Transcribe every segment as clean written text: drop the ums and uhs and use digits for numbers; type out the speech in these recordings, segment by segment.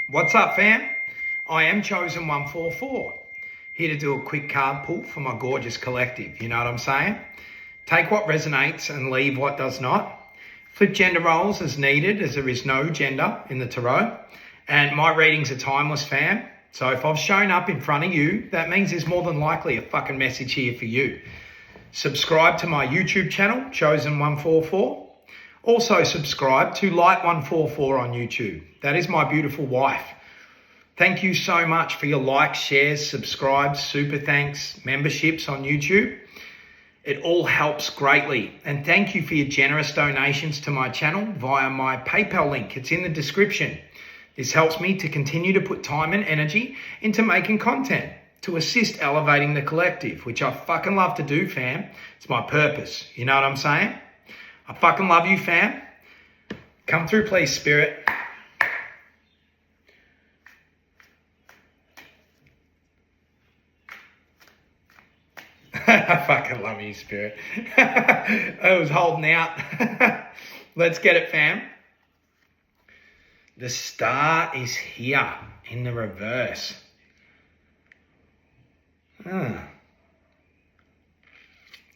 What's up, fam? I am Chosen 144, here to do a quick card pull for my gorgeous collective. You know what I'm saying? Take what resonates and leave what does not. Flip gender roles as needed, as there is no gender in the tarot. And my readings are timeless, fam. So if I've shown up in front of you, that means there's more than likely a fucking message here for you. Subscribe to my YouTube channel, Chosen 144. Also subscribe to Light 144 on YouTube. That is my beautiful wife. Thank you so much for your likes, shares, subscribes, super thanks, memberships on YouTube. It all helps greatly. And thank you for your generous donations to my channel via my PayPal link. It's in the description. This helps me to continue to put time and energy into making content to assist elevating the collective, which I fucking love to do, fam. It's my purpose. You know what I'm saying? I fucking love you, fam. Come through, please, Spirit. I fucking love you, Spirit. I was holding out. Let's get it, fam. The star is here in the reverse.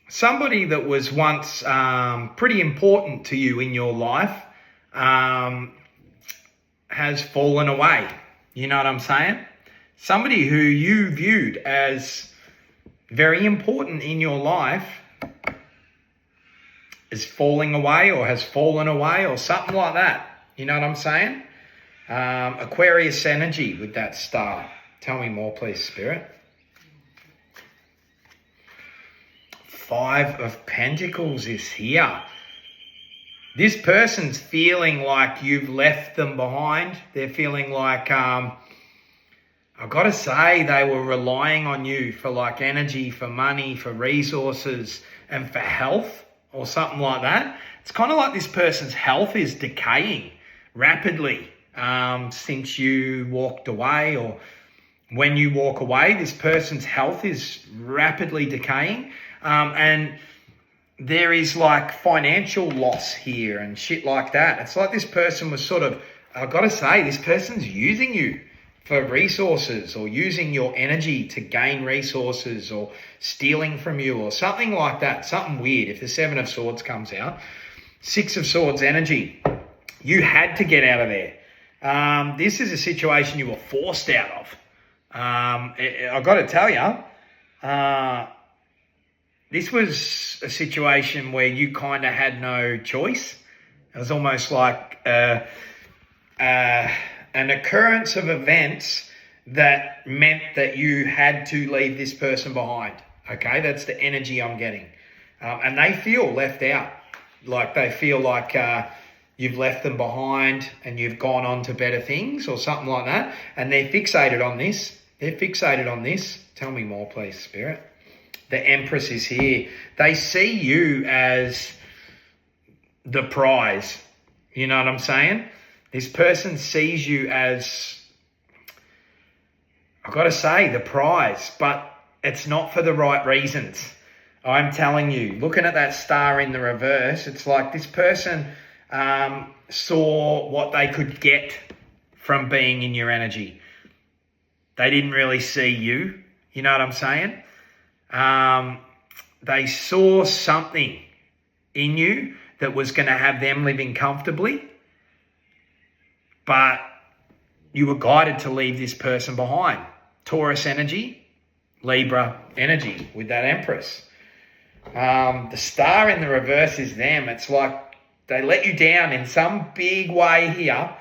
Somebody that was once pretty important to you in your life has fallen away. You know what I'm saying? Somebody who you viewed as very important in your life is falling away or has fallen away or something like that. You know what I'm saying? Aquarius energy with that star. Tell me more, please, Spirit. 5 of Pentacles is here. This person's feeling like you've left them behind. They're feeling like, I've got to say, they were relying on you for like energy, for money, for resources, and for health or something like that. It's kind of like this person's health is decaying rapidly since you walked away, or when you walk away, this person's health is rapidly decaying. And there is like financial loss here and shit like that. It's like this person was sort of, I've got to say, this person's using you for resources or using your energy to gain resources or stealing from you or something like that. Something weird. If the 7 of Swords comes out, 6 of Swords energy, you had to get out of there. This is a situation you were forced out of. I've got to tell you, this was a situation where you kind of had no choice. It was almost like an occurrence of events that meant that you had to leave this person behind. Okay, that's the energy I'm getting. And they feel left out. Like they feel like you've left them behind and you've gone on to better things or something like that. And they're fixated on this. They're fixated on this. Tell me more, please, Spirit. The Empress is here. They see you as the prize. You know what I'm saying? This person sees you as, I've got to say, the prize, but it's not for the right reasons. I'm telling you, looking at that star in the reverse, it's like this person saw what they could get from being in your energy. They didn't really see you. You know what I'm saying? They saw something in you that was going to have them living comfortably, but you were guided to leave this person behind. Taurus energy, Libra energy with that Empress. The star in the reverse is them. It's like they let you down in some big way here.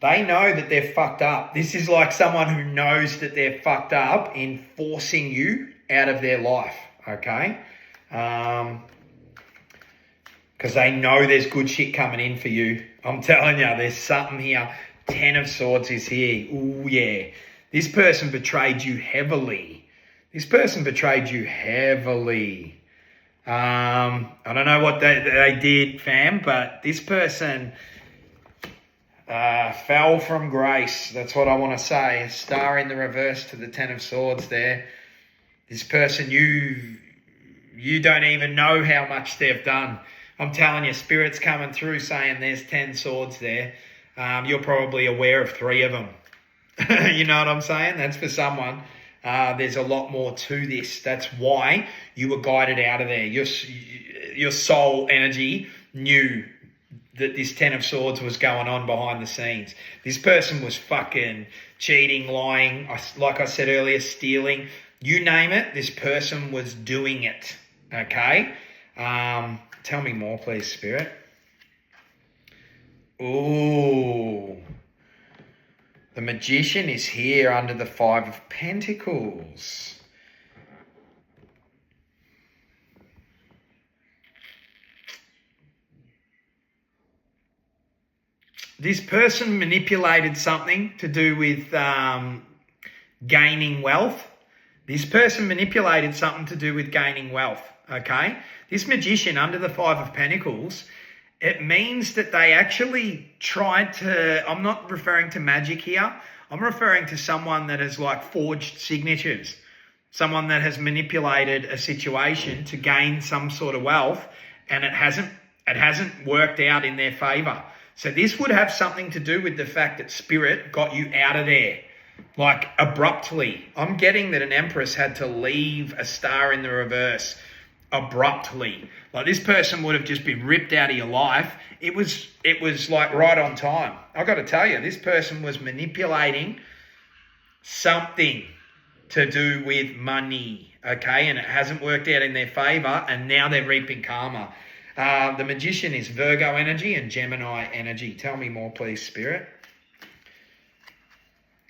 They know that they're fucked up. This is like someone who knows that they're fucked up in forcing you out of their life, okay? Because they know there's good shit coming in for you. I'm telling you, there's something here. 10 of Swords is here. Ooh, yeah. This person betrayed you heavily. This person betrayed you heavily. I don't know what they did, fam, but this person fell from grace. That's what I want to say. A star in the reverse to the 10 of Swords there. This person, you don't even know how much they've done. I'm telling you, Spirit's coming through saying there's 10 swords there. You're probably aware of 3 of them. You know what I'm saying? That's for someone. There's a lot more to this. That's why you were guided out of there. Your soul energy knew that this 10 of Swords was going on behind the scenes. This person was fucking cheating, lying, like I said earlier, stealing. You name it, this person was doing it, okay? Tell me more, please, Spirit. Ooh. The Magician is here under the 5 of Pentacles. This person manipulated something to do with gaining wealth. This person manipulated something to do with gaining wealth, okay? This Magician under the 5 of Pentacles, it means that they actually tried to, I'm not referring to magic here, I'm referring to someone that has like forged signatures, someone that has manipulated a situation to gain some sort of wealth, and it hasn't worked out in their favour. So this would have something to do with the fact that Spirit got you out of there, like abruptly. I'm getting that an Empress had to leave a star in the reverse abruptly. Like this person would have just been ripped out of your life. It was like right on time. I've got to tell you, this person was manipulating something to do with money, okay? And it hasn't worked out in their favour, and now they're reaping karma. The Magician is Virgo energy and Gemini energy. Tell me more, please, Spirit.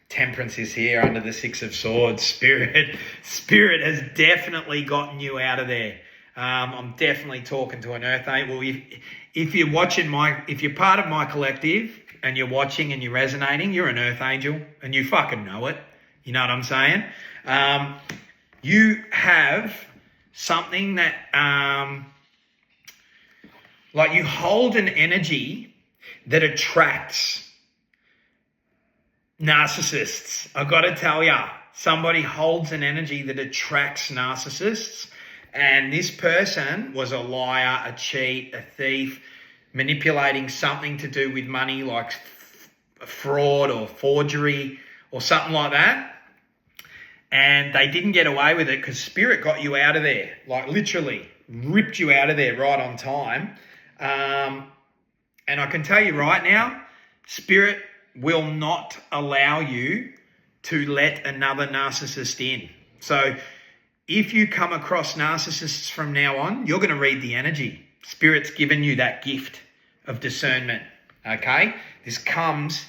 Temperance is here under the 6 of Swords. Spirit has definitely gotten you out of there. I'm definitely talking to an Earth Angel. Well, if you're watching if you're part of my collective and you're watching and you're resonating, you're an Earth Angel and you fucking know it. You know what I'm saying? You have something that, like you hold an energy that attracts narcissists. I've got to tell you, somebody holds an energy that attracts narcissists, and this person was a liar, a cheat, a thief, manipulating something to do with money, like fraud or forgery or something like that. And they didn't get away with it because Spirit got you out of there, like literally ripped you out of there right on time. And I can tell you right now, Spirit will not allow you to let another narcissist in. So if you come across narcissists from now on, you're going to read the energy. Spirit's given you that gift of discernment, okay? This comes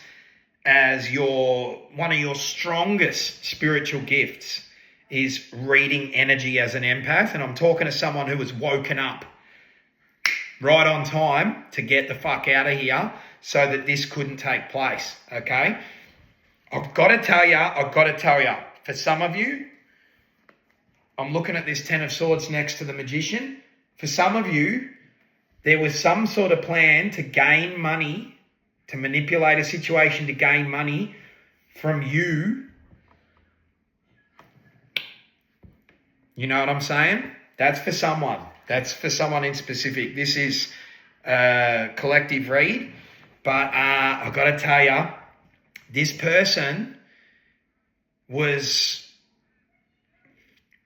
as one of your strongest spiritual gifts is reading energy as an empath. And I'm talking to someone who was woken up right on time to get the fuck out of here so that this couldn't take place, okay? I've got to tell you, for some of you, I'm looking at this 10 of Swords next to the Magician. For some of you, there was some sort of plan to gain money, to manipulate a situation to gain money from you. You know what I'm saying? That's for someone. That's for someone in specific. This is a collective read. But I've got to tell you, this person was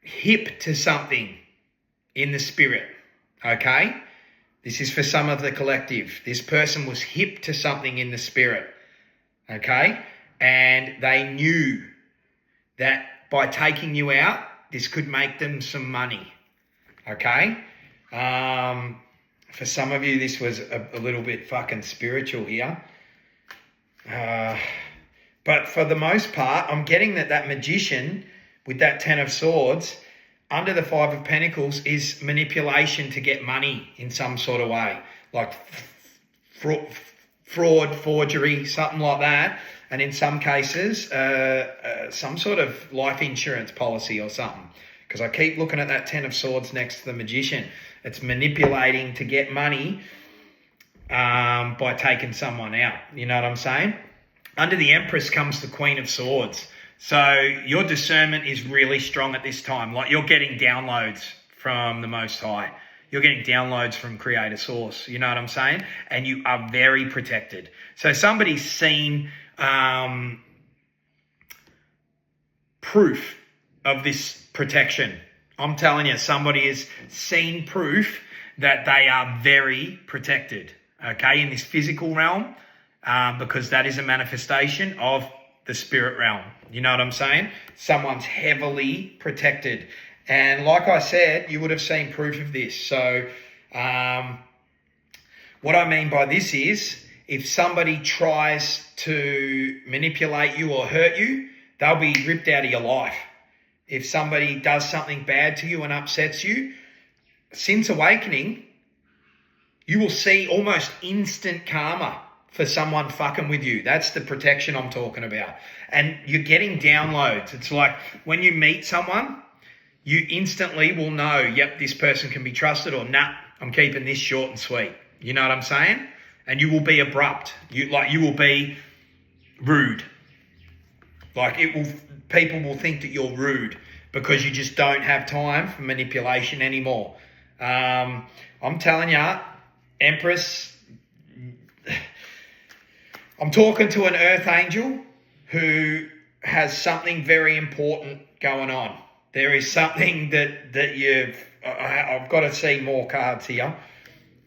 hip to something in the spirit, okay? This is for some of the collective. This person was hip to something in the spirit, okay? And they knew that by taking you out, this could make them some money, okay? For some of you, this was a little bit fucking spiritual here. But for the most part, I'm getting that Magician with that 10 of Swords under the 5 of Pentacles is manipulation to get money in some sort of way. Like fraud, forgery, something like that. And in some cases, some sort of life insurance policy or something. Because I keep looking at that 10 of Swords next to the Magician. It's manipulating to get money by taking someone out. You know what I'm saying? Under the Empress comes the Queen of Swords. So your discernment is really strong at this time. Like you're getting downloads from the Most High. You're getting downloads from Creator Source. You know what I'm saying? And you are very protected. So somebody's seen proof of this protection. I'm telling you, somebody has seen proof that they are very protected, okay, in this physical realm, because that is a manifestation of the spirit realm. You know what I'm saying? Someone's heavily protected. And like I said, you would have seen proof of this. So what I mean by this is, if somebody tries to manipulate you or hurt you, they'll be ripped out of your life. If somebody does something bad to you and upsets you, since awakening, you will see almost instant karma for someone fucking with you. That's the protection I'm talking about. And you're getting downloads. It's like when you meet someone, you instantly will know, yep, this person can be trusted, or nah, I'm keeping this short and sweet. You know what I'm saying? And you will be abrupt. You will be rude. People will think that you're rude because you just don't have time for manipulation anymore. I'm telling you, Empress, I'm talking to an earth angel who has something very important going on. There is something that I've got to see more cards here.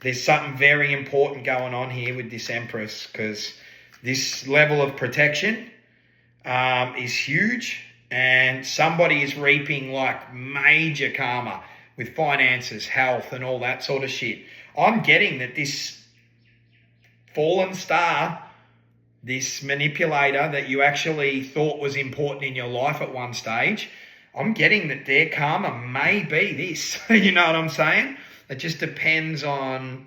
There's something very important going on here with this Empress, because this level of protection is huge, and somebody is reaping like major karma with finances, health, and all that sort of shit. I'm getting that this fallen star, this manipulator that you actually thought was important in your life at one stage, I'm getting that their karma may be this. You know what I'm saying? It just depends on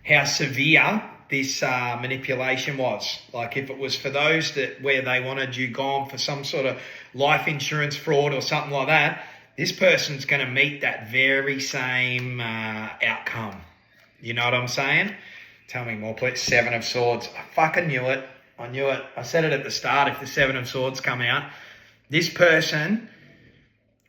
how severe this manipulation was. Like if it was for those where they wanted you gone for some sort of life insurance fraud or something like that, this person's going to meet that very same outcome. You know what I'm saying? Tell me more, please. Seven of Swords. I fucking knew it. I knew it. I said it at the start. If the Seven of Swords come out, this person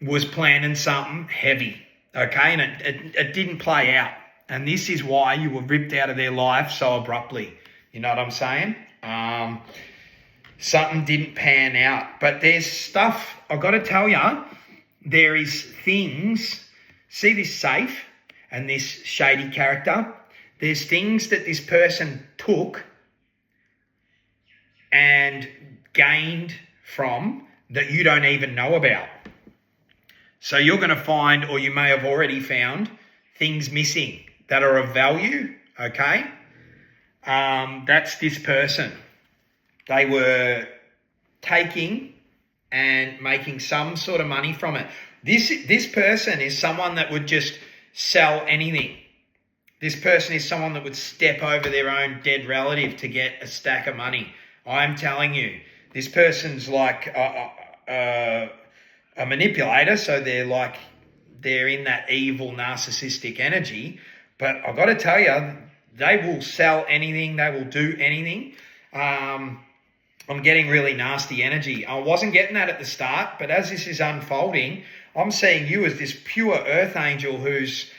was planning something heavy, okay? And it didn't play out. And this is why you were ripped out of their life so abruptly. You know what I'm saying? Something didn't pan out. But there's stuff, I've got to tell you, there is things, see this safe and this shady character? There's things that this person took and gained from that you don't even know about. So you're going to find, or you may have already found, things missing that are of value, okay? That's this person. They were taking and making some sort of money from it. This person is someone that would just sell anything. This person is someone that would step over their own dead relative to get a stack of money. I'm telling you, this person's like a manipulator, so they're in that evil narcissistic energy. But I've got to tell you, they will sell anything. They will do anything. I'm getting really nasty energy. I wasn't getting that at the start, but as this is unfolding, I'm seeing you as this pure earth angel who's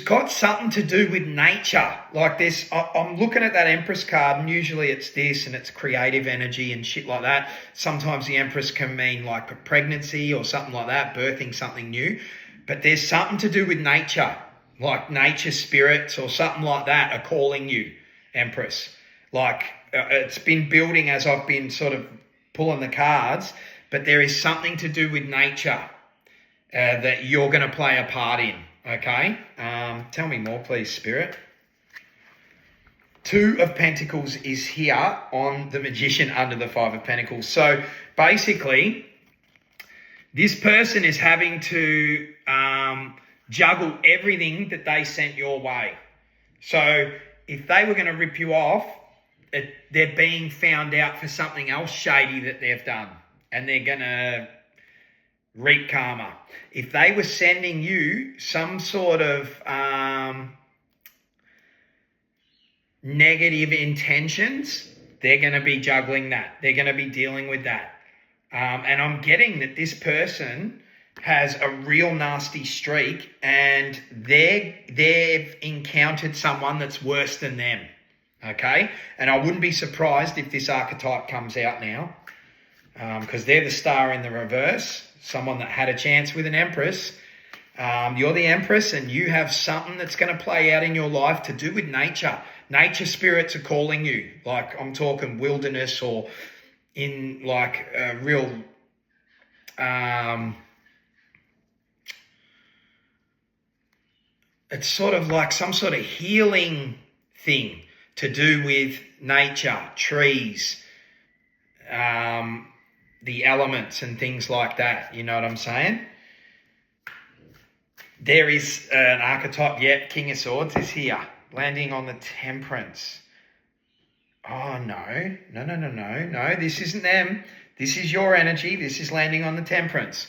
got something to do with nature. Like this, I'm looking at that Empress card, and usually it's this, and it's creative energy and shit like that. Sometimes the Empress can mean like a pregnancy or something like that, birthing something new. But there's something to do with nature, like nature spirits or something like that are calling you, Empress. Like it's been building as I've been sort of pulling the cards, but there is something to do with nature that you're going to play a part in. Okay, tell me more, please, Spirit. Two of Pentacles is here on the Magician under the Five of Pentacles. So basically, this person is having to juggle everything that they sent your way. So if they were going to rip you off, they're being found out for something else shady that they've done, and they're going to reap karma. If they were sending you some sort of negative intentions, they're going to be juggling that. They're going to be dealing with that. And I'm getting that this person has a real nasty streak and they've encountered someone that's worse than them, okay? And I wouldn't be surprised if this archetype comes out now, because they're the star in the reverse, someone that had a chance with an empress. You're the empress and you have something that's going to play out in your life to do with nature. Nature spirits are calling you, like I'm talking wilderness or in like a real... it's sort of like some sort of healing thing to do with nature, trees, the elements and things like that. You know what I'm saying? There is an archetype, King of Swords is here, landing on the Temperance. Oh, no, this isn't them. This is your energy. This is landing on the Temperance.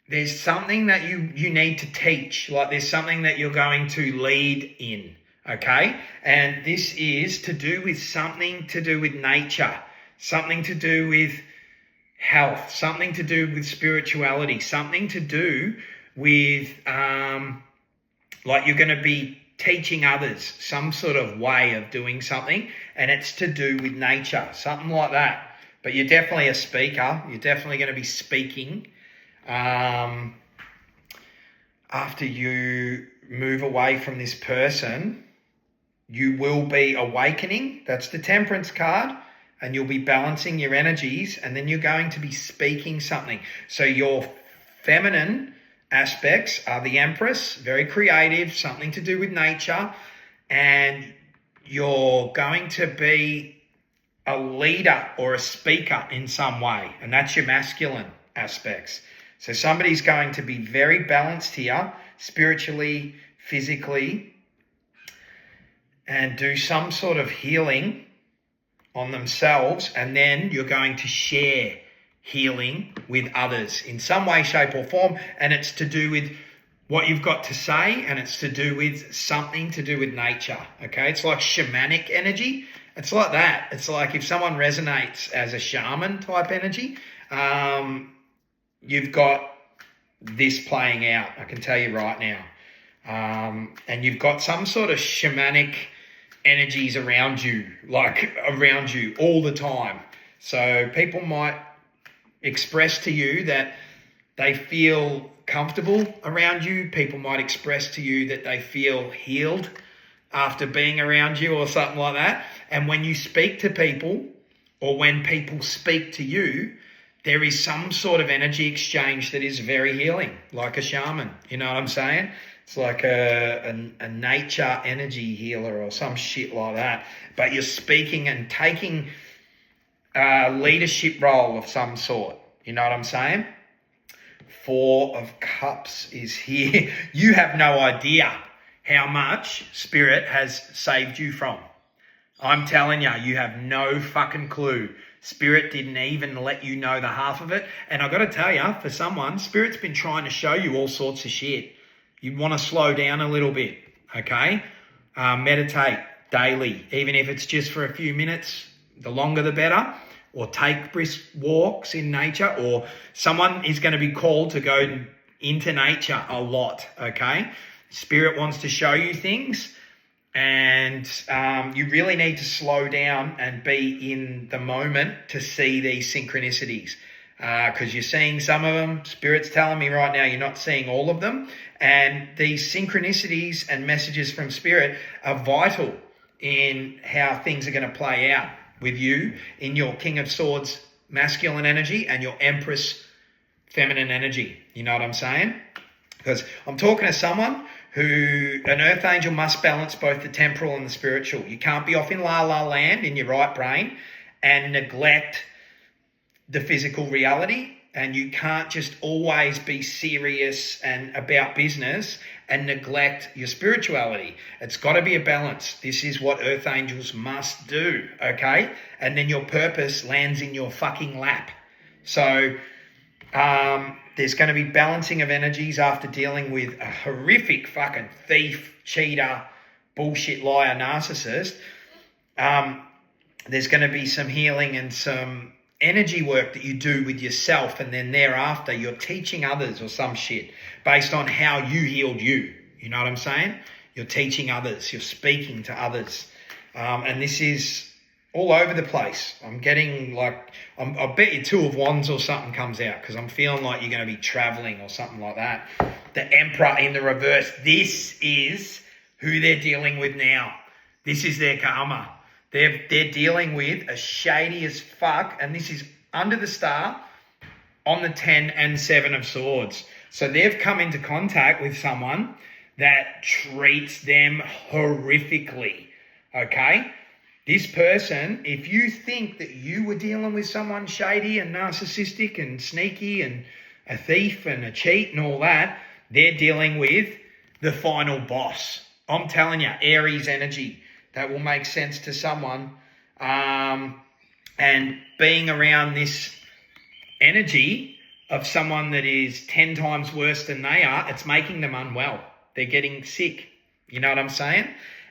There's something that you need to teach, like there's something that you're going to lead in, okay? And this is to do with something to do with nature, something to do with health, something to do with spirituality, something to do with, like you're going to be teaching others some sort of way of doing something, and it's to do with nature, something like that. But you're definitely a speaker. You're definitely going to be speaking. After you move away from this person, you will be awakening. That's the Temperance card. And you'll be balancing your energies, and then you're going to be speaking something. So your feminine aspects are the Empress, very creative, something to do with nature. And you're going to be a leader or a speaker in some way. And that's your masculine aspects. So somebody's going to be very balanced here, spiritually, physically, and do some sort of healing on themselves, and then you're going to share healing with others in some way, shape or form, and it's to do with what you've got to say, and it's to do with something to do with nature, okay? It's like shamanic energy. It's like that. It's like if someone resonates as a shaman type energy, you've got this playing out, I can tell you right now. And you've got some sort of shamanic energies around you, like around you all the time. So people might express to you that they feel comfortable around you. People might express to you that they feel healed after being around you or something like that. And when you speak to people, or when people speak to you, there is some sort of energy exchange that is very healing, like a shaman. You know what I'm saying? It's like a nature energy healer or some shit like that. But you're speaking and taking a leadership role of some sort. You know what I'm saying? 4 of Cups is here. You have no idea how much Spirit has saved you from. I'm telling you, you have no fucking clue. Spirit didn't even let you know the half of it. And I've got to tell you, for someone, Spirit's been trying to show you all sorts of shit. You want to slow down a little bit, okay? Meditate daily, even if it's just for a few minutes. The longer the better. Or take brisk walks in nature. Or someone is going to be called to go into nature a lot, okay? Spirit wants to show you things. And you really need to slow down and be in the moment to see these synchronicities. Because you're seeing some of them. Spirit's telling me right now you're not seeing all of them. And these synchronicities and messages from Spirit are vital in how things are going to play out with you in your King of Swords masculine energy and your Empress feminine energy. You know what I'm saying? Because I'm talking to someone who, an earth angel must balance both the temporal and the spiritual. You can't be off in la-la land in your right brain and neglect the physical reality, and you can't just always be serious and about business and neglect your spirituality. It's got to be a balance. This is what earth angels must do, okay? And then your purpose lands in your fucking lap. So there's going to be balancing of energies after dealing with a horrific fucking thief, cheater, bullshit liar, narcissist. there's going to be some healing and some energy work that you do with yourself, and then thereafter you're teaching others or some shit based on how you healed you. You know what I'm saying? You're teaching others. You're speaking to others. And this is all over the place. I'm getting like, I bet you Two of Wands or something comes out, because I'm feeling like you're going to be traveling or something like that. The Emperor in the reverse. This is who they're dealing with now. This is their karma. They're dealing with a shady as fuck, and this is under the star on the 10 and 7 of Swords. So they've come into contact with someone that treats them horrifically, okay? This person, if you think that you were dealing with someone shady and narcissistic and sneaky and a thief and a cheat and all that, they're dealing with the final boss. I'm telling you, Aries energy. That will make sense to someone. And being around this energy of someone that is 10 times worse than they are, it's making them unwell. They're getting sick. You know what I'm saying?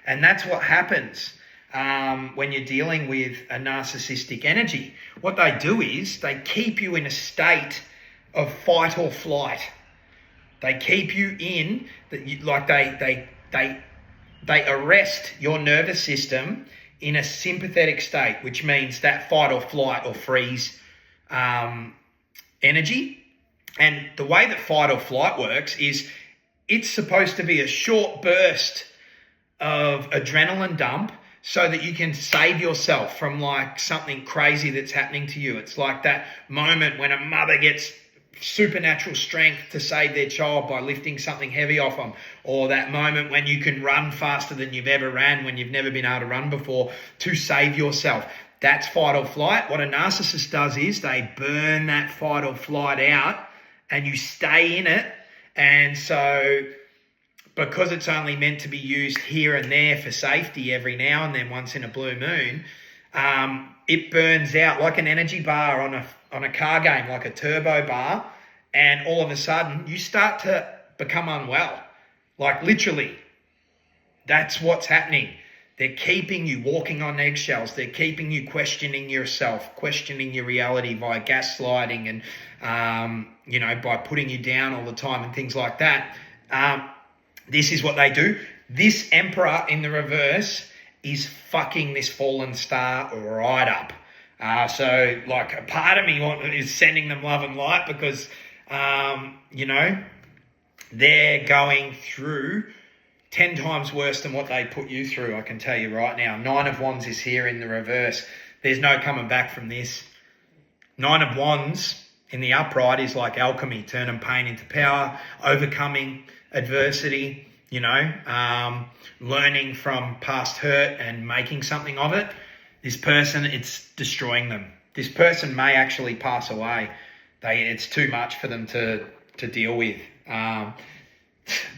And that's what happens when you're dealing with a narcissistic energy. What they do is they keep you in a state of fight or flight. They keep you in, they arrest your nervous system in a sympathetic state, which means that fight or flight or freeze energy. And the way that fight or flight works is it's supposed to be a short burst of adrenaline dump so that you can save yourself from like something crazy that's happening to you. It's like that moment when a mother gets supernatural strength to save their child by lifting something heavy off them, or that moment when you can run faster than you've ever ran when you've never been able to run before to save yourself. That's fight or flight. What a narcissist does is they burn that fight or flight out and you stay in it. And so because it's only meant to be used here and there for safety every now and then once in a blue moon, it burns out like an energy bar on a car game, like a turbo bar, and all of a sudden you start to become unwell. Like literally, that's what's happening. They're keeping you walking on eggshells. They're keeping you questioning yourself, questioning your reality via gaslighting and, by putting you down all the time and things like that. This is what they do. This Emperor in the reverse is fucking this fallen star right up. So like a part of me is sending them love and light because, they're going through 10 times worse than what they put you through, I can tell you right now. 9 of Wands is here in the reverse. There's no coming back from this. 9 of Wands in the upright is like alchemy, turning pain into power, overcoming adversity, learning from past hurt and making something of it. This person, it's destroying them. This person may actually pass away. It's too much for them to deal with.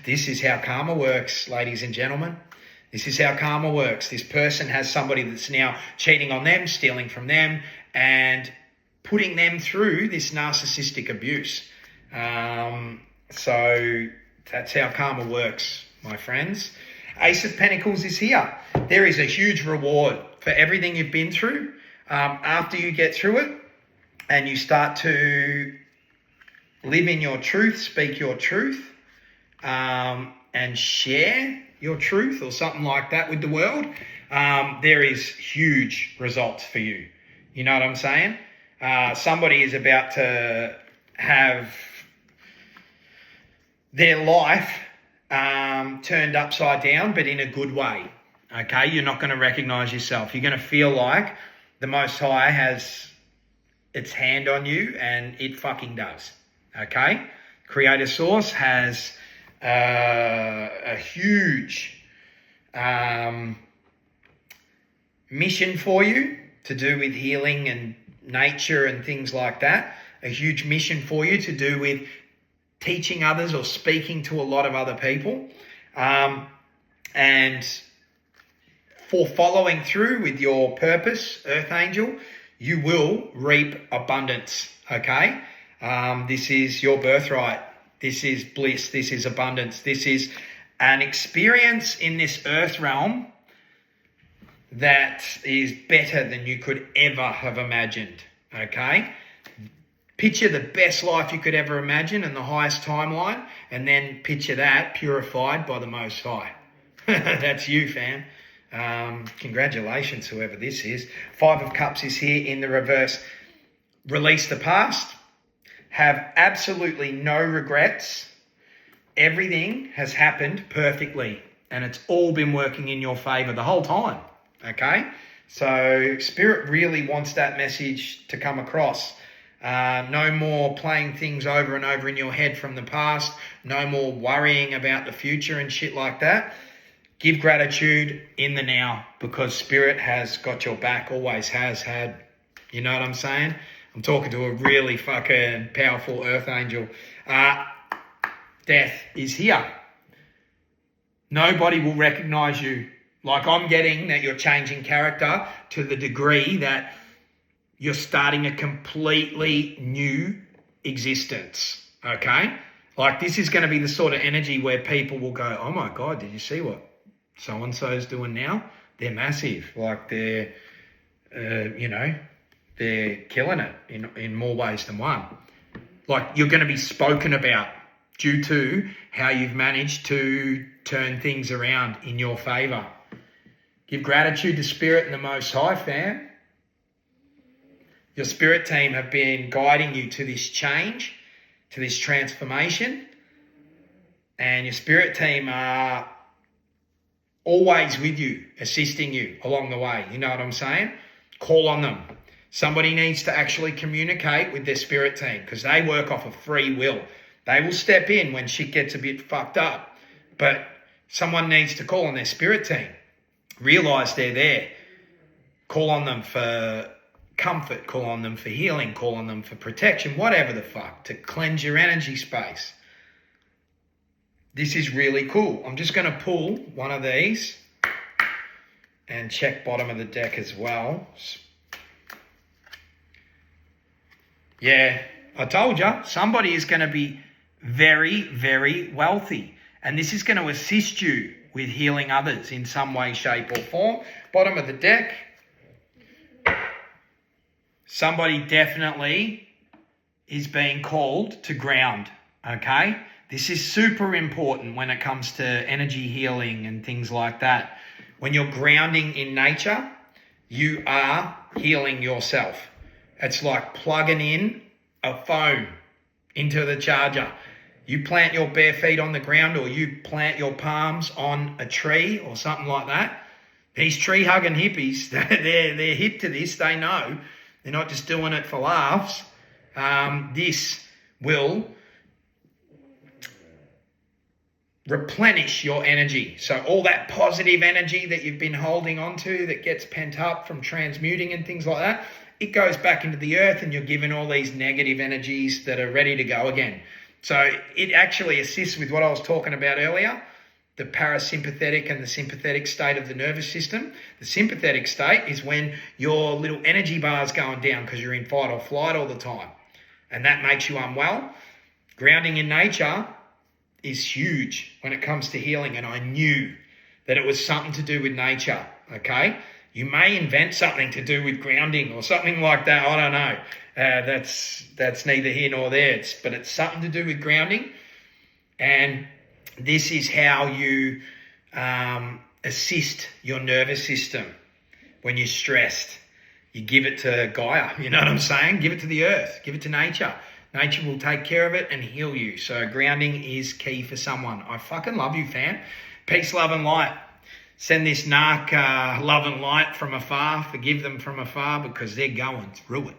This is how karma works, ladies and gentlemen. This is how karma works. This person has somebody that's now cheating on them, stealing from them, and putting them through this narcissistic abuse. So that's how karma works, my friends. Ace of Pentacles is here. There is a huge reward for everything you've been through. After you get through it and you start to live in your truth, speak your truth, and share your truth or something like that with the world, there is huge results for you. You know what I'm saying? Somebody is about to have their life turned upside down, but in a good way. Okay, you're not going to recognize yourself. You're going to feel like the Most High has its hand on you, and it fucking does. Okay, Creator Source has a huge mission for you to do with healing and nature and things like that. A huge mission for you to do with teaching others or speaking to a lot of other people. And for following through with your purpose, Earth Angel, you will reap abundance, okay? This is your birthright. This is bliss. This is abundance. This is an experience in this earth realm that is better than you could ever have imagined, okay? Picture the best life you could ever imagine and the highest timeline, and then picture that purified by the Most High. That's you, fam. Congratulations, whoever this is. 5 of Cups is here in the reverse. Release the past. Have absolutely no regrets. Everything has happened perfectly, and it's all been working in your favor the whole time, okay? So Spirit really wants that message to come across. No more playing things over and over in your head from the past. No more worrying about the future and shit like that. Give gratitude in the now, because Spirit has got your back, always has had. You know what I'm saying? I'm talking to a really fucking powerful earth angel. Death is here. Nobody will recognize you. Like I'm getting that you're changing character to the degree that you're starting a completely new existence, okay? Like this is going to be the sort of energy where people will go, oh my God, did you see what so-and-so's doing now? They're massive. Like they're, they're killing it in more ways than one. Like you're going to be spoken about due to how you've managed to turn things around in your favor. Give gratitude to Spirit and the Most High, fam. Your Spirit team have been guiding you to this change, to this transformation. And your Spirit team are always with you, assisting you along the way. You know what I'm saying? Call on them. Somebody needs to actually communicate with their Spirit team because they work off of free will. They will step in when shit gets a bit fucked up. But someone needs to call on their Spirit team. Realise they're there. Call on them for comfort. Call on them for healing. Call on them for protection. Whatever the fuck. To cleanse your energy space. This is really cool. I'm just going to pull one of these and check bottom of the deck as well. Yeah, I told you, somebody is going to be very, very wealthy. And this is going to assist you with healing others in some way, shape or form. Bottom of the deck. Somebody definitely is being called to ground, okay? This is super important when it comes to energy healing and things like that. When you're grounding in nature, you are healing yourself. It's like plugging in a phone into the charger. You plant your bare feet on the ground or you plant your palms on a tree or something like that. These tree-hugging hippies, they're hip to this. They know. They're not just doing it for laughs. This will replenish your energy. So all that positive energy that you've been holding on to that gets pent up from transmuting and things like that, it goes back into the earth and you're given all these negative energies that are ready to go again. So it actually assists with what I was talking about earlier, the parasympathetic and the sympathetic state of the nervous system. The sympathetic state is when your little energy bar is going down because you're in fight or flight all the time. And that makes you unwell. Grounding in nature is huge when it comes to healing. And I knew that it was something to do with nature, okay? You may invent something to do with grounding or something like that. I don't know. That's neither here nor there. But it's something to do with grounding. And this is how you assist your nervous system when you're stressed. You give it to Gaia. You know what I'm saying? Give it to the earth. Give it to nature. Nature will take care of it and heal you. So grounding is key for someone. I fucking love you, fam. Peace, love and light. Send this narc love and light from afar. Forgive them from afar because they're going through it.